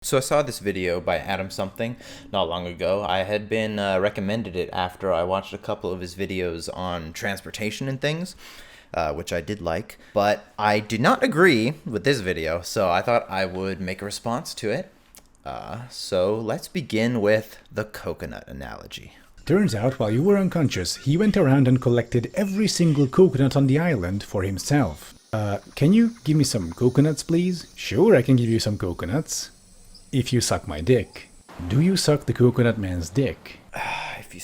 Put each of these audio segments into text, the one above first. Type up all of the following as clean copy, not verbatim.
So I saw this video by Adam something not long ago. I had been recommended it after I watched a couple of his videos on transportation and things, which I did like. But I did not agree with this video, so I thought I would make a response to it. So let's begin with the coconut analogy. Turns out, while you were unconscious, he went around and collected every single coconut on the island for himself. Can you give me some coconuts, please? Sure, I can give you some coconuts. If you suck my dick. Do you suck the coconut man's dick? If you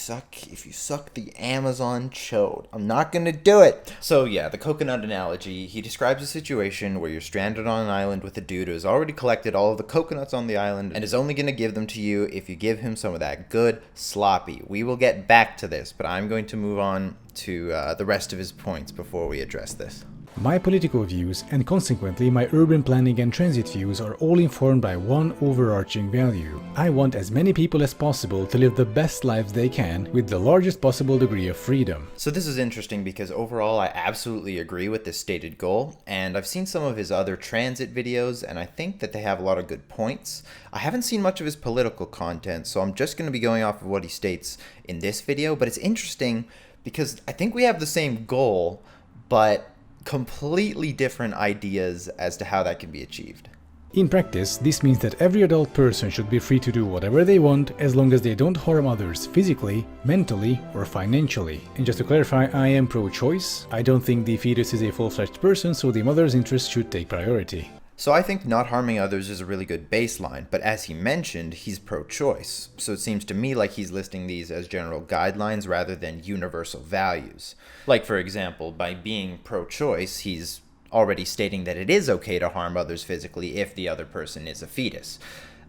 suck the Amazon chode, I'm not gonna do it. So yeah, the coconut analogy, he describes a situation where you're stranded on an island with a dude who has already collected all of the coconuts on the island and is only gonna give them to you if you give him some of that good sloppy. We will get back to this, but I'm going to move on to the rest of his points before we address this. My political views, and consequently my urban planning and transit views, are all informed by one overarching value. I want as many people as possible to live the best lives they can with the largest possible degree of freedom. So this is interesting because overall I absolutely agree with this stated goal, and I've seen some of his other transit videos and I think that they have a lot of good points. I haven't seen much of his political content, so I'm just going to be going off of what he states in this video, but it's interesting because I think we have the same goal, but completely different ideas as to how that can be achieved. In practice, this means that every adult person should be free to do whatever they want as long as they don't harm others physically, mentally, or financially. And just to clarify, I am pro-choice. I don't think the fetus is a full-fledged person, so the mother's interests should take priority. So I think not harming others is a really good baseline, but as he mentioned, he's pro-choice. So it seems to me like he's listing these as general guidelines rather than universal values. Like, for example, by being pro-choice, he's already stating that it is okay to harm others physically if the other person is a fetus.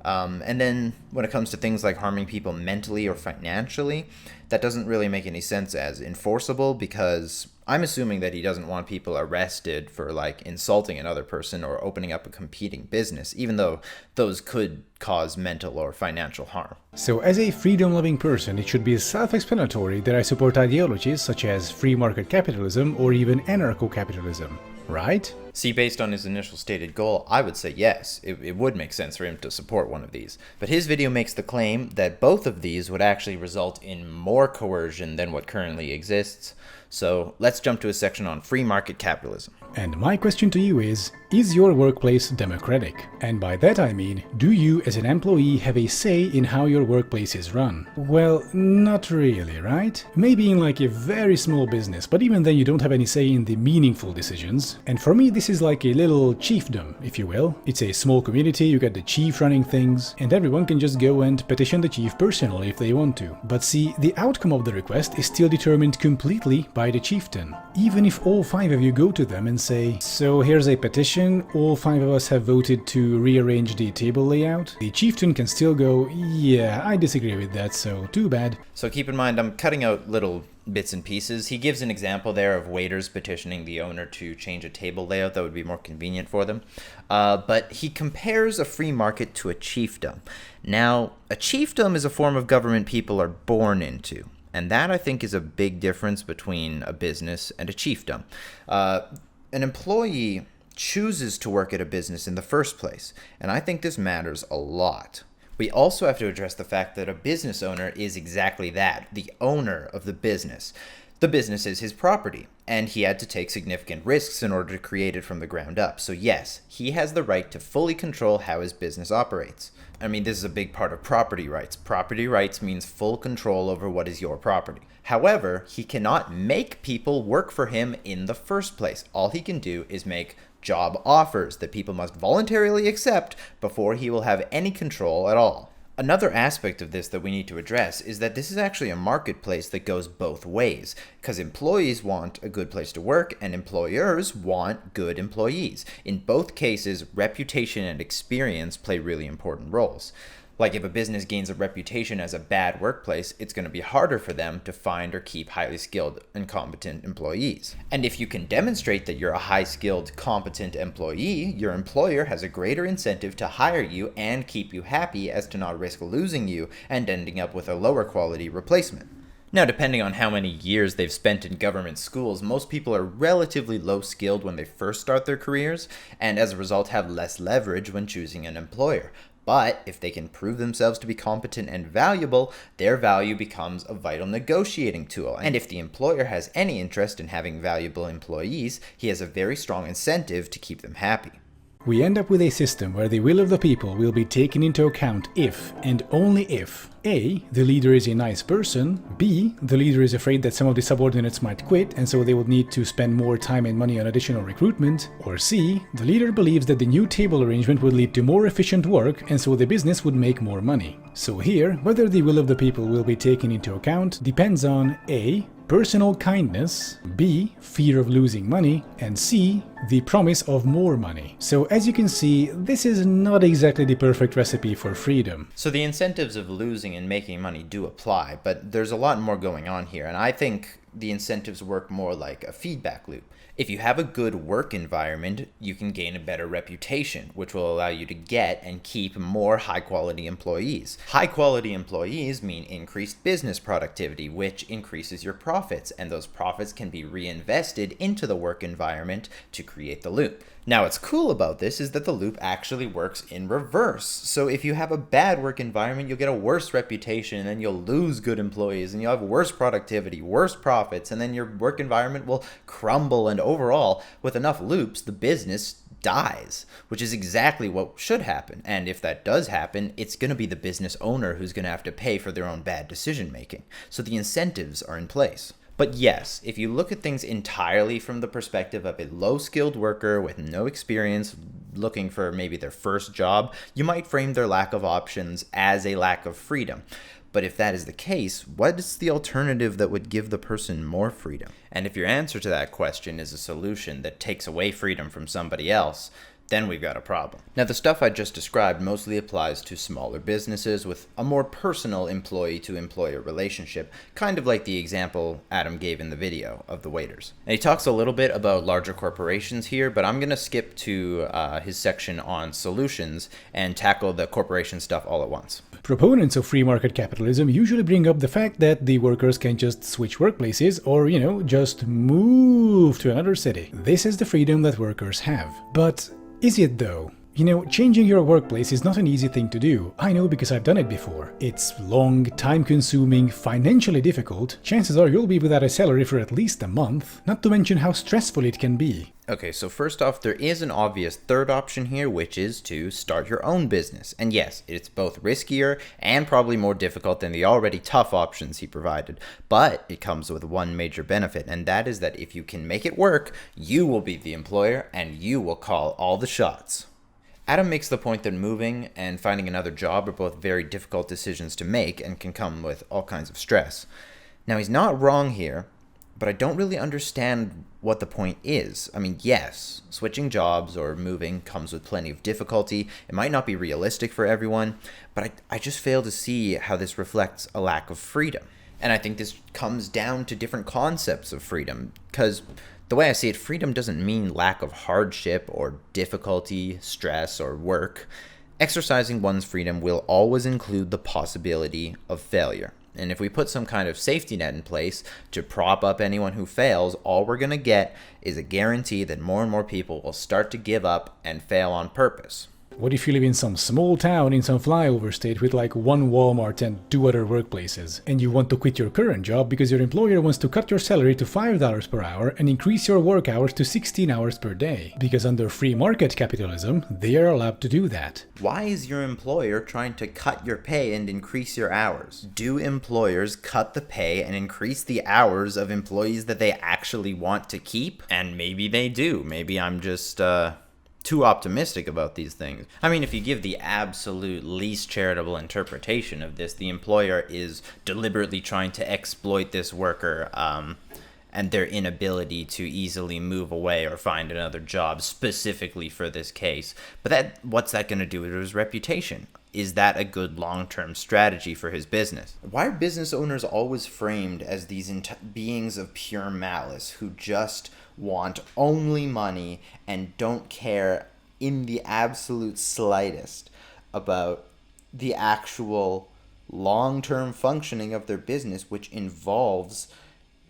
And then when it comes to things like harming people mentally or financially, that doesn't really make any sense as enforceable because I'm assuming that he doesn't want people arrested for like insulting another person or opening up a competing business, even though those could cause mental or financial harm. So as a freedom-loving person, it should be self-explanatory that I support ideologies such as free market capitalism or even anarcho-capitalism, right? See, based on his initial stated goal, I would say yes, it would make sense for him to support one of these. But his video makes the claim that both of these would actually result in more coercion than what currently exists. So let's jump to a section on free market capitalism. And my question to you is your workplace democratic? And by that I mean, do you as an employee have a say in how your workplace is run? Well, not really, right? Maybe in like a very small business, but even then you don't have any say in the meaningful decisions. And for me this is like a little chiefdom, if you will. It's a small community, you get the chief running things, and everyone can just go and petition the chief personally if they want to. But see, the outcome of the request is still determined completely by the chieftain. Even if all 5 of you go to them and say, so here's a petition, all 5 of us have voted to rearrange the table layout, the chieftain can still go, yeah, I disagree with that, so too bad. So keep in mind, I'm cutting out little bits and pieces. He gives an example there of waiters petitioning the owner to change a table layout that would be more convenient for them. But he compares a free market to a chiefdom. Now, a chiefdom is a form of government people are born into. And that, I think, is a big difference between a business and a chiefdom. An employee chooses to work at a business in the first place, and I think this matters a lot. We also have to address the fact that a business owner is exactly that, the owner of the business. The business is his property, and he had to take significant risks in order to create it from the ground up. So yes, he has the right to fully control how his business operates. I mean, this is a big part of property rights. Property rights means full control over what is your property. However, he cannot make people work for him in the first place. All he can do is make job offers that people must voluntarily accept before he will have any control at all. Another aspect of this that we need to address is that this is actually a marketplace that goes both ways, because employees want a good place to work and employers want good employees. In both cases, reputation and experience play really important roles. Like if a business gains a reputation as a bad workplace, it's going to be harder for them to find or keep highly skilled and competent employees. And if you can demonstrate that you're a high-skilled, competent employee, your employer has a greater incentive to hire you and keep you happy as to not risk losing you and ending up with a lower quality replacement. Now, depending on how many years they've spent in government schools, most people are relatively low-skilled when they first start their careers, and as a result have less leverage when choosing an employer. But if they can prove themselves to be competent and valuable, their value becomes a vital negotiating tool. And if the employer has any interest in having valuable employees, he has a very strong incentive to keep them happy. We end up with a system where the will of the people will be taken into account if, and only if, A, the leader is a nice person, B, the leader is afraid that some of the subordinates might quit and so they will need to spend more time and money on additional recruitment, or C, the leader believes that the new table arrangement would lead to more efficient work and so the business would make more money. So here, whether the will of the people will be taken into account depends on A, personal kindness, B, fear of losing money, and C, the promise of more money. So as you can see, this is not exactly the perfect recipe for freedom. So the incentives of losing and making money do apply, but there's a lot more going on here, and I think the incentives work more like a feedback loop. If you have a good work environment, you can gain a better reputation, which will allow you to get and keep more high-quality employees. High-quality employees mean increased business productivity, which increases your profits, and those profits can be reinvested into the work environment to create the loop. Now, what's cool about this is that the loop actually works in reverse. So if you have a bad work environment, you'll get a worse reputation, and then you'll lose good employees, and you'll have worse productivity, worse profits, and then your work environment will crumble, and overall, with enough loops, the business dies, which is exactly what should happen. And if that does happen, it's going to be the business owner who's going to have to pay for their own bad decision making. So the incentives are in place. But yes, if you look at things entirely from the perspective of a low-skilled worker with no experience looking for maybe their first job, you might frame their lack of options as a lack of freedom. But if that is the case, what is the alternative that would give the person more freedom? And if your answer to that question is a solution that takes away freedom from somebody else, then we've got a problem. Now, the stuff I just described mostly applies to smaller businesses with a more personal employee-to-employer relationship, kind of like the example Adam gave in the video of the waiters. And he talks a little bit about larger corporations here, but I'm going to skip to his section on solutions and tackle the corporation stuff all at once. Proponents of free market capitalism usually bring up the fact that the workers can just switch workplaces or, just move to another city. This is the freedom that workers have. But is it though? Changing your workplace is not an easy thing to do. I know because I've done it before. It's long, time-consuming, financially difficult. Chances are you'll be without a salary for at least a month, not to mention how stressful it can be. Okay, so first off, there is an obvious third option here, which is to start your own business. And yes, it's both riskier and probably more difficult than the already tough options he provided. But it comes with one major benefit, and that is that if you can make it work, you will be the employer and you will call all the shots. Adam makes the point that moving and finding another job are both very difficult decisions to make and can come with all kinds of stress. Now, he's not wrong here, but I don't really understand what the point is. I mean, yes, switching jobs or moving comes with plenty of difficulty. It might not be realistic for everyone, but I just fail to see how this reflects a lack of freedom. And I think this comes down to different concepts of freedom, because the way I see it, freedom doesn't mean lack of hardship or difficulty, stress, or work. Exercising one's freedom will always include the possibility of failure. And if we put some kind of safety net in place to prop up anyone who fails, all we're going to get is a guarantee that more and more people will start to give up and fail on purpose. What if you live in some small town in some flyover state with like one Walmart and 2 other workplaces, and you want to quit your current job because your employer wants to cut your salary to $5 per hour and increase your work hours to 16 hours per day? Because under free market capitalism, they are allowed to do that. Why is your employer trying to cut your pay and increase your hours? Do employers cut the pay and increase the hours of employees that they actually want to keep? And maybe they do. Maybe I'm just too optimistic about these things. I mean, if you give the absolute least charitable interpretation of this, the employer is deliberately trying to exploit this worker and their inability to easily move away or find another job specifically for this case. But what's that going to do with his reputation? Is that a good long-term strategy for his business? Why are business owners always framed as these beings of pure malice who just want only money and don't care in the absolute slightest about the actual long-term functioning of their business, which involves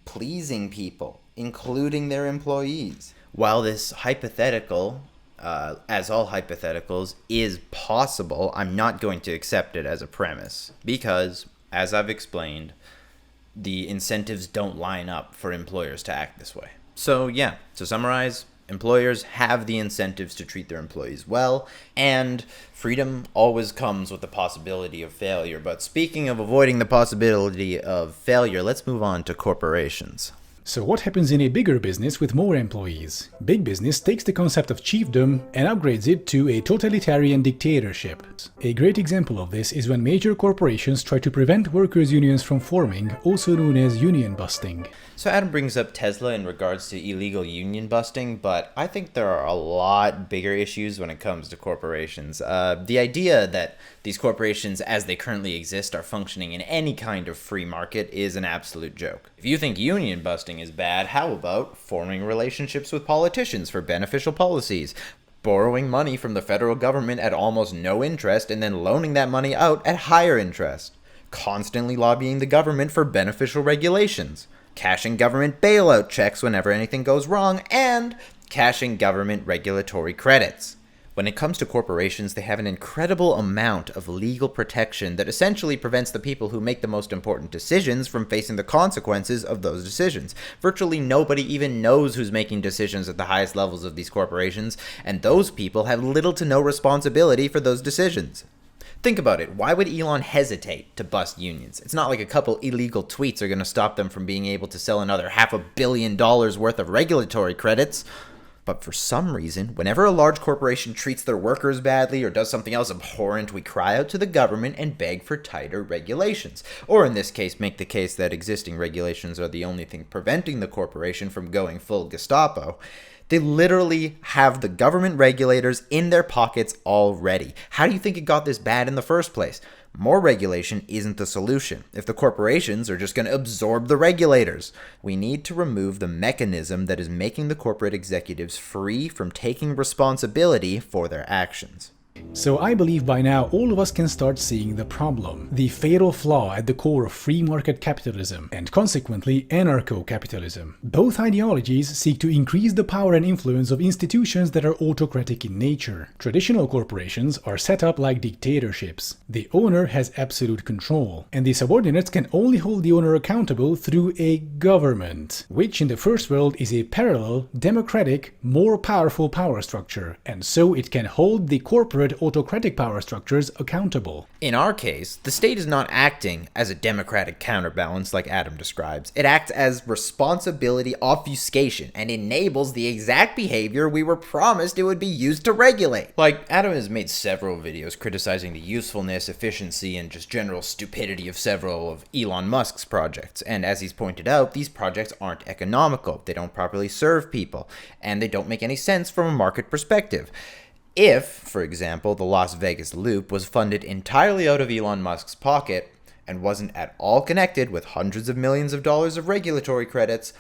pleasing people, including their employees? While this hypothetical as all hypotheticals, is possible, I'm not going to accept it as a premise because, as I've explained, the incentives don't line up for employers to act this way. So yeah, to summarize, employers have the incentives to treat their employees well, and freedom always comes with the possibility of failure. But speaking of avoiding the possibility of failure, let's move on to corporations. So what happens in a bigger business with more employees? Big business takes the concept of chiefdom and upgrades it to a totalitarian dictatorship. A great example of this is when major corporations try to prevent workers' unions from forming, also known as union busting. So Adam brings up Tesla in regards to illegal union busting, but I think there are a lot bigger issues when it comes to corporations. The idea that these corporations, as they currently exist, are functioning in any kind of free market is an absolute joke. If you think union busting is bad, how about forming relationships with politicians for beneficial policies? Borrowing money from the federal government at almost no interest and then loaning that money out at higher interest? Constantly lobbying the government for beneficial regulations? Cashing government bailout checks whenever anything goes wrong, and cashing government regulatory credits. When it comes to corporations, they have an incredible amount of legal protection that essentially prevents the people who make the most important decisions from facing the consequences of those decisions. Virtually nobody even knows who's making decisions at the highest levels of these corporations, and those people have little to no responsibility for those decisions. Think about it. Why would Elon hesitate to bust unions? It's not like a couple illegal tweets are going to stop them from being able to sell another $500 million worth of regulatory credits. But for some reason, whenever a large corporation treats their workers badly or does something else abhorrent, we cry out to the government and beg for tighter regulations. Or in this case, make the case that existing regulations are the only thing preventing the corporation from going full Gestapo. They literally have the government regulators in their pockets already. How do you think it got this bad in the first place? More regulation isn't the solution if the corporations are just going to absorb the regulators. We need to remove the mechanism that is making the corporate executives free from taking responsibility for their actions. So I believe by now all of us can start seeing the problem, the fatal flaw at the core of free market capitalism, and consequently anarcho-capitalism. Both ideologies seek to increase the power and influence of institutions that are autocratic in nature. Traditional corporations are set up like dictatorships. The owner has absolute control, and the subordinates can only hold the owner accountable through a government, which in the first world is a parallel, democratic, more powerful power structure, and so it can hold the corporate autocratic power structures accountable. In our case, the state is not acting as a democratic counterbalance like Adam describes. It acts as responsibility obfuscation and enables the exact behavior we were promised it would be used to regulate. Like, Adam has made several videos criticizing the usefulness, efficiency, and just general stupidity of several of Elon Musk's projects. And as he's pointed out, these projects aren't economical, they don't properly serve people, and they don't make any sense from a market perspective. If, for example, the Las Vegas Loop was funded entirely out of Elon Musk's pocket and wasn't at all connected with hundreds of millions of dollars of regulatory credits,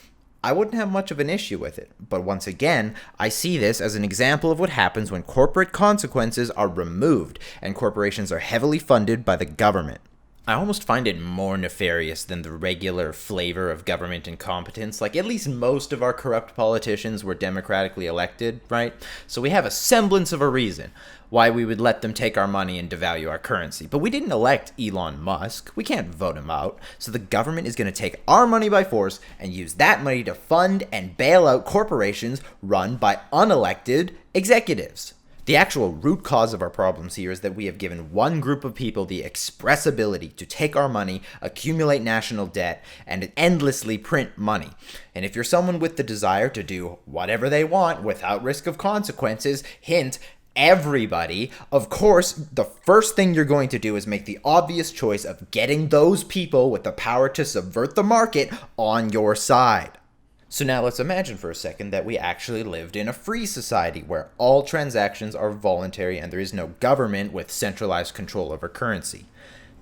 I wouldn't have much of an issue with it. But once again, I see this as an example of what happens when corporate consequences are removed and corporations are heavily funded by the government. I almost find it more nefarious than the regular flavor of government incompetence. Like, at least most of our corrupt politicians were democratically elected, right? So we have a semblance of a reason why we would let them take our money and devalue our currency. But we didn't elect Elon Musk. We can't vote him out. So the government is going to take our money by force and use that money to fund and bail out corporations run by unelected executives. The actual root cause of our problems here is that we have given one group of people the express ability to take our money, accumulate national debt, and endlessly print money. And if you're someone with the desire to do whatever they want without risk of consequences, hint, everybody, of course, the first thing you're going to do is make the obvious choice of getting those people with the power to subvert the market on your side. So now let's imagine for a second that we actually lived in a free society where all transactions are voluntary and there is no government with centralized control over currency.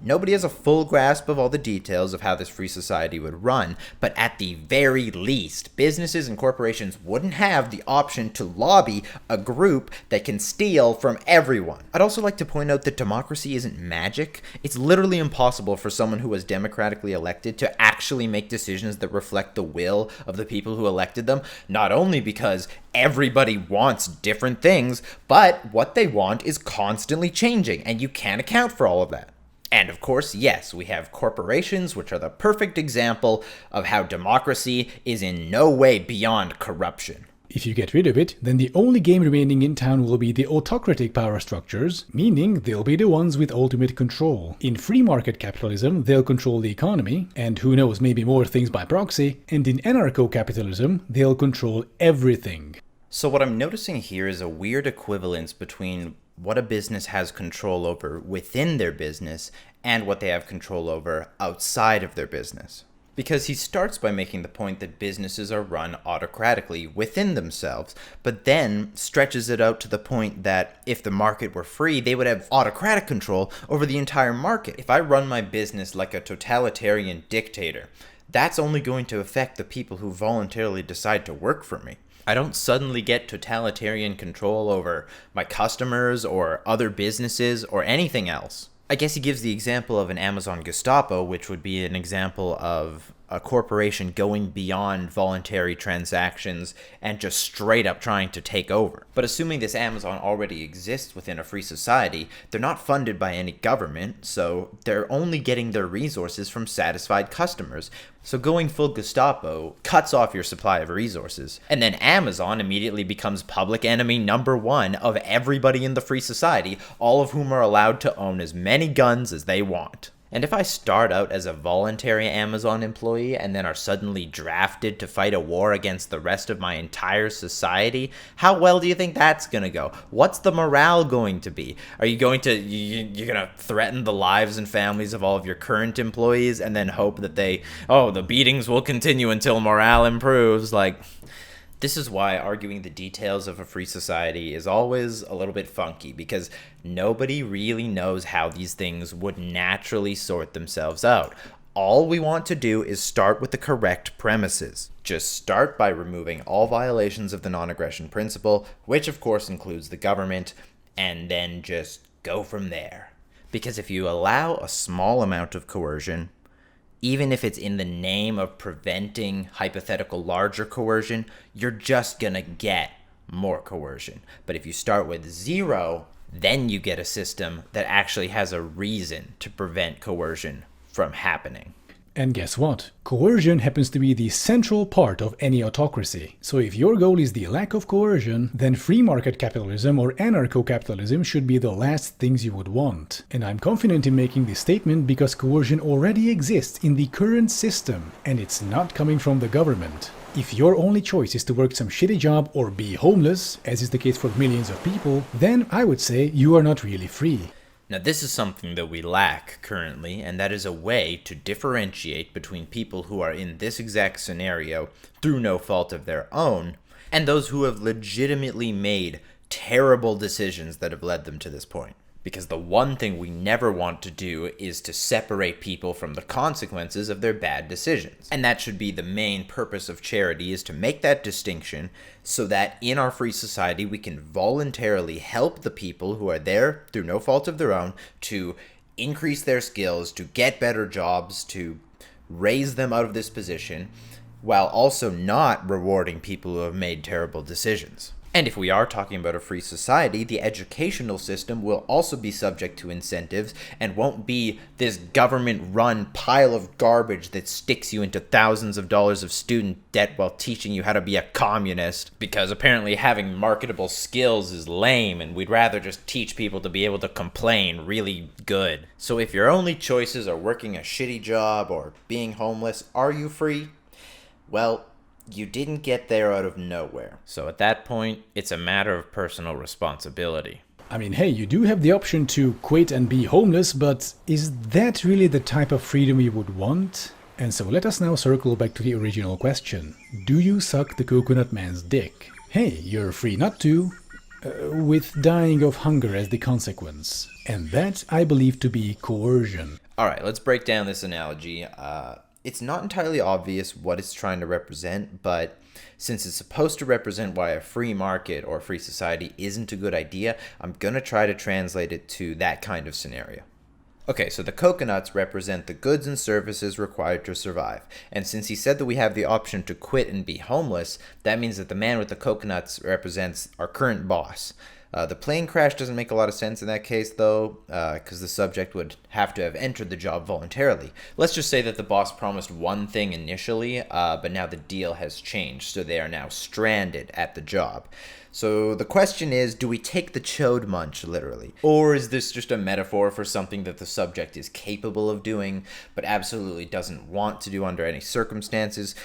Nobody has a full grasp of all the details of how this free society would run, but at the very least, businesses and corporations wouldn't have the option to lobby a group that can steal from everyone. I'd also like to point out that democracy isn't magic. It's literally impossible for someone who was democratically elected to actually make decisions that reflect the will of the people who elected them, not only because everybody wants different things, but what they want is constantly changing, and you can't account for all of that. And of course, yes, we have corporations, which are the perfect example of how democracy is in no way beyond corruption. If you get rid of it, then the only game remaining in town will be the autocratic power structures, meaning they'll be the ones with ultimate control. In free market capitalism, they'll control the economy, and who knows, maybe more things by proxy, and in anarcho-capitalism, they'll control everything. So what I'm noticing here is a weird equivalence between what a business has control over within their business and what they have control over outside of their business. Because he starts by making the point that businesses are run autocratically within themselves, but then stretches it out to the point that if the market were free, they would have autocratic control over the entire market. If I run my business like a totalitarian dictator, that's only going to affect the people who voluntarily decide to work for me. I don't suddenly get totalitarian control over my customers or other businesses or anything else. I guess he gives the example of an Amazon Gestapo, which would be an example of a corporation going beyond voluntary transactions and just straight up trying to take over. But assuming this Amazon already exists within a free society, they're not funded by any government, so they're only getting their resources from satisfied customers. So going full Gestapo cuts off your supply of resources. And then Amazon immediately becomes public enemy number one of everybody in the free society, all of whom are allowed to own as many guns as they want. And if I start out as a voluntary Amazon employee and then are suddenly drafted to fight a war against the rest of my entire society, how well do you think that's going to go? What's the morale going to be? Are you going to, you're going to threaten the lives and families of all of your current employees and then hope that the beatings will continue until morale improves? This is why arguing the details of a free society is always a little bit funky, because nobody really knows how these things would naturally sort themselves out. All we want to do is start with the correct premises. Just start by removing all violations of the non-aggression principle, which of course includes the government, and then just go from there. Because if you allow a small amount of coercion, even if it's in the name of preventing hypothetical larger coercion, you're just gonna get more coercion. But if you start with zero, then you get a system that actually has a reason to prevent coercion from happening. And guess what? Coercion happens to be the central part of any autocracy. So if your goal is the lack of coercion, then free market capitalism or anarcho-capitalism should be the last things you would want. And I'm confident in making this statement because coercion already exists in the current system, and it's not coming from the government. If your only choice is to work some shitty job or be homeless, as is the case for millions of people, then I would say you are not really free. Now, this is something that we lack currently, and that is a way to differentiate between people who are in this exact scenario through no fault of their own, and those who have legitimately made terrible decisions that have led them to this point. Because the one thing we never want to do is to separate people from the consequences of their bad decisions. And that should be the main purpose of charity, is to make that distinction so that in our free society we can voluntarily help the people who are there through no fault of their own to increase their skills, to get better jobs, to raise them out of this position, while also not rewarding people who have made terrible decisions. And if we are talking about a free society, the educational system will also be subject to incentives and won't be this government-run pile of garbage that sticks you into thousands of dollars of student debt while teaching you how to be a communist, because apparently having marketable skills is lame and we'd rather just teach people to be able to complain really good. So if your only choices are working a shitty job or being homeless, are you free? Well, you didn't get there out of nowhere. So at that point, it's a matter of personal responsibility. I mean, hey, you do have the option to quit and be homeless, but is that really the type of freedom you would want? And so let us now circle back to the original question. Do you suck the coconut man's dick? Hey, you're free not to, with dying of hunger as the consequence. And that I believe to be coercion. All right, let's break down this analogy. It's not entirely obvious what it's trying to represent, but since it's supposed to represent why a free market or a free society isn't a good idea, I'm going to try to translate it to that kind of scenario. Okay, so the coconuts represent the goods and services required to survive. And since he said that we have the option to quit and be homeless, that means that the man with the coconuts represents our current boss. The plane crash doesn't make a lot of sense in that case, though, because the subject would have to have entered the job voluntarily. Let's just say that the boss promised one thing initially, but now the deal has changed, so they are now stranded at the job. So the question is, do we take the chode munch literally? Or is this just a metaphor for something that the subject is capable of doing, but absolutely doesn't want to do under any circumstances?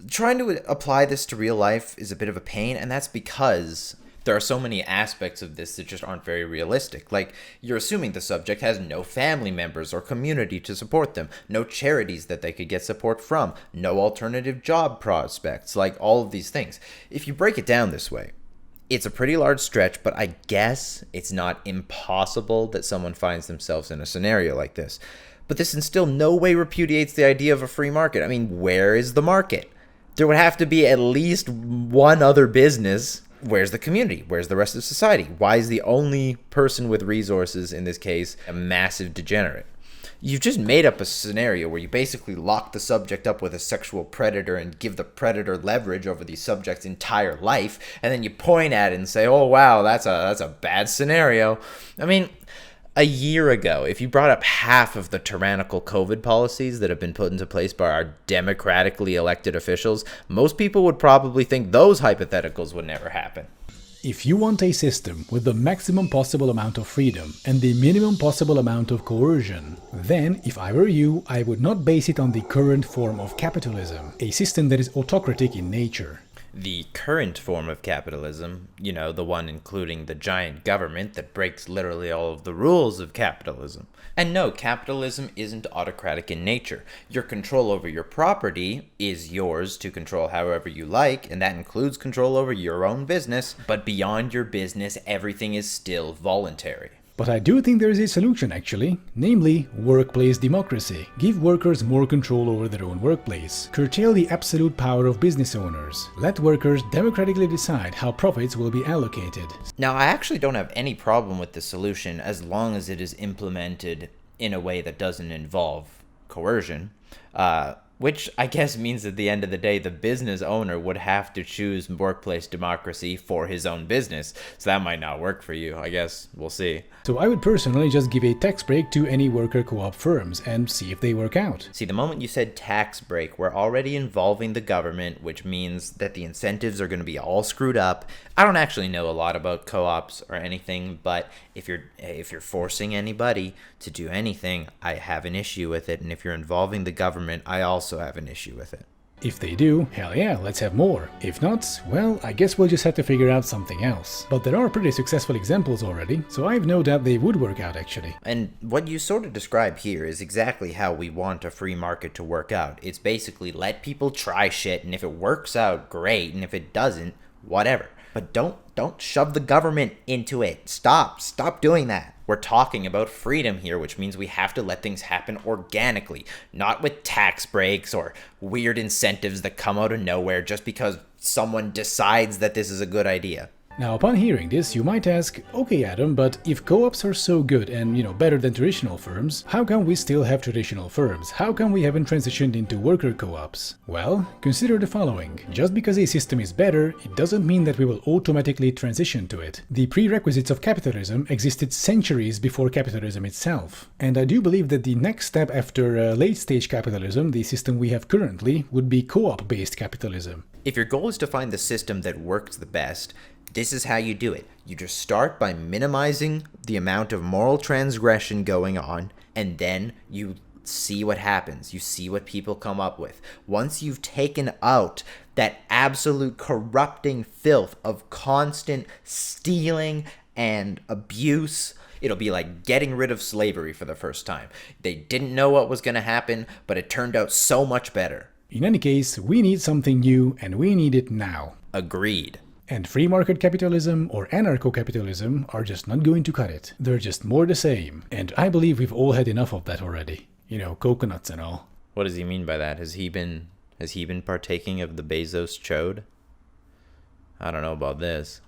Trying to apply this to real life is a bit of a pain, and that's because there are so many aspects of this that just aren't very realistic. Like, you're assuming the subject has no family members or community to support them, no charities that they could get support from, no alternative job prospects, like all of these things. If you break it down this way, it's a pretty large stretch, but I guess it's not impossible that someone finds themselves in a scenario like this. But this in still no way repudiates the idea of a free market. I mean, where is the market? There would have to be at least one other business. Where's the community? Where's the rest of society? Why is the only person with resources, in this case, a massive degenerate? You've just made up a scenario where you basically lock the subject up with a sexual predator and give the predator leverage over the subject's entire life, and then you point at it and say, oh wow, that's a bad scenario. I mean, a year ago, if you brought up half of the tyrannical COVID policies that have been put into place by our democratically elected officials, most people would probably think those hypotheticals would never happen. If you want a system with the maximum possible amount of freedom and the minimum possible amount of coercion, then, if I were you, I would not base it on the current form of capitalism, a system that is autocratic in nature. The current form of capitalism, the one including the giant government that breaks literally all of the rules of capitalism. And no, capitalism isn't autocratic in nature. Your control over your property is yours to control however you like, and that includes control over your own business. But beyond your business, everything is still voluntary. But I do think there is a solution actually, namely workplace democracy. Give workers more control over their own workplace. Curtail the absolute power of business owners. Let workers democratically decide how profits will be allocated. Now, I actually don't have any problem with the solution as long as it is implemented in a way that doesn't involve coercion. Which I guess means at the end of the day, the business owner would have to choose workplace democracy for his own business. So that might not work for you. I guess we'll see. So I would personally just give a tax break to any worker co-op firms and see if they work out. See, the moment you said tax break, we're already involving the government, which means that the incentives are going to be all screwed up. I don't actually know a lot about co-ops or anything, but if you're forcing anybody to do anything, I have an issue with it. And if you're involving the government, I also have an issue with it. If they do, hell yeah, let's have more. If not, well, I guess we'll just have to figure out something else. But there are pretty successful examples already, so I have no doubt they would work out actually. And what you sort of describe here is exactly how we want a free market to work out. It's basically let people try shit, and if it works out, great, and if it doesn't, whatever. But don't shove the government into it. Stop doing that. We're talking about freedom here, which means we have to let things happen organically, not with tax breaks or weird incentives that come out of nowhere just because someone decides that this is a good idea. Now, upon hearing this, you might ask, okay Adam, but if co-ops are so good and, better than traditional firms, how come we still have traditional firms? How come we haven't transitioned into worker co-ops? Well, consider the following. Just because a system is better, it doesn't mean that we will automatically transition to it. The prerequisites of capitalism existed centuries before capitalism itself. And I do believe that the next step after late-stage capitalism, the system we have currently, would be co-op-based capitalism. If your goal is to find the system that works the best, this is how you do it. You just start by minimizing the amount of moral transgression going on, and then you see what happens. You see what people come up with. Once you've taken out that absolute corrupting filth of constant stealing and abuse, it'll be like getting rid of slavery for the first time. They didn't know what was going to happen, but it turned out so much better. In any case, we need something new, and we need it now. Agreed. And free market capitalism or anarcho-capitalism are just not going to cut it. They're just more the same, and I believe we've all had enough of that already. You know, coconuts and all. What does he mean by that? Has he been partaking of the Bezos chode? I don't know about this.